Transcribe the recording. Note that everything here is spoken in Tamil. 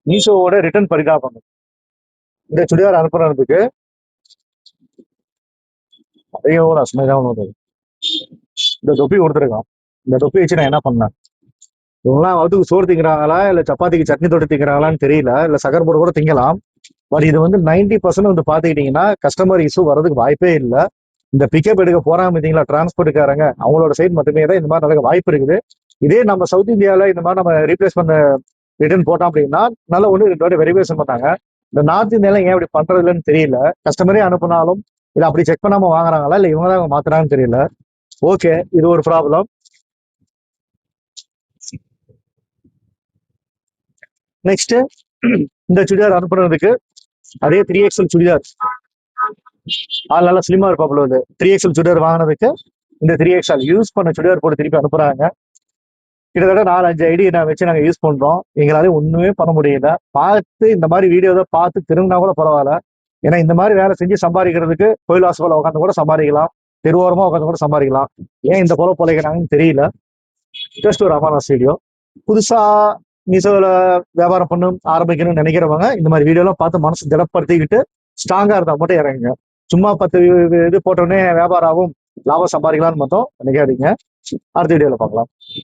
மீஷோவோட ரிட்டர்ன் பரிதாபம். இந்த சுடிதார் அனுப்புறதுக்கு அதையோ அஸ்மைதான் ஒன்று. இந்த தொப்பி கொடுத்துருக்கான். இந்த தொப்பி வச்சு நான் என்ன பண்ணேன்? இவங்களாம் வகுத்துக்கு சோறு திங்கிறாங்களா இல்ல சப்பாத்திக்கு சட்னி தொட்டு திங்கிறாங்களான்னு தெரியல, இல்ல சக்கரை போட்டு கூட திங்கலாம். பட் இது வந்து 90% வந்து பாத்துக்கிட்டீங்கன்னா கஸ்டமர் இஷ்யூ வர்றதுக்கு வாய்ப்பே இல்லை. இந்த பிக்கப் எடுக்க போறாங்க பார்த்தீங்களா டிரான்ஸ்போர்ட்டுக்காரங்க, அவங்களோட சைட் மட்டுமே தான் இந்த மாதிரி நடக்க வாய்ப்பு இருக்குது. இதே நம்ம சவுத் இந்தியாவில் இந்த மாதிரி நம்ம ரீப்ளேஸ் பண்ண ரிட்டர்ன் போட்டோம் அப்படின்னா நல்ல ஒன்று 2 வாட்டி வெரிஃபிகேஷன் பண்ணாங்க. இந்த நார்த் இந்தியால ஏன் இப்படி பண்றது இல்லைன்னு தெரியல. கஸ்டமரே அனுப்புனாலும் இல்ல அப்படி செக் பண்ணாம வாங்குறாங்களா இல்ல இவங்க தான் மாத்துறாங்கன்னு தெரியல. ஓகே, இது ஒரு ப்ராப்ளம். நெக்ஸ்ட், இந்த சுடிதார் அனுப்புறதுக்கு அதே 3XL சுடிதார், நல்லா ஸ்லிமா இருப்பாப்புல. வந்து 3XL சுடிதார் வாங்கினதுக்கு இந்த 3XL யூஸ் பண்ண சுடிதார் போட்டு திருப்பி அனுப்புறாங்க. கிட்டத்தட்ட 4-5 ஐடி நான் வச்சு நாங்கள் யூஸ் பண்றோம். எங்களால ஒண்ணுமே பண்ண முடியல. பார்த்து இந்த மாதிரி வீடியோ தான் பார்த்து திரும்பினா கூட பரவாயில்ல. ஏன்னா இந்த மாதிரி வேலை செஞ்சு சம்பாதிக்கிறதுக்கு கோயில் வாசல்ல உட்காந்து கூட சம்பாதிக்கலாம், தெருவோரமா உட்காந்து கூட சம்பாதிக்கலாம். ஏன் இந்த போல பொழைக்கிறாங்கன்னு தெரியல. ஜஸ்ட் ஒரு அவேர்னஸ் வீடியோ. புதுசா மீசோல வியாபாரம் பண்ண ஆரம்பிக்கணும்னு நினைக்கிறவங்க இந்த மாதிரி வீடியோலாம் பார்த்து மனசு திடப்படுத்திக்கிட்டு ஸ்ட்ராங்கா இருந்தா மட்டும் இறங்குங்க. சும்மா 10 இது போட்டோடனே வியாபாரம் ஆகும் லாபம் சம்பாதிக்கலாம்னு மட்டும் நினைக்காதீங்க. அடுத்த வீடியோல பார்க்கலாம்.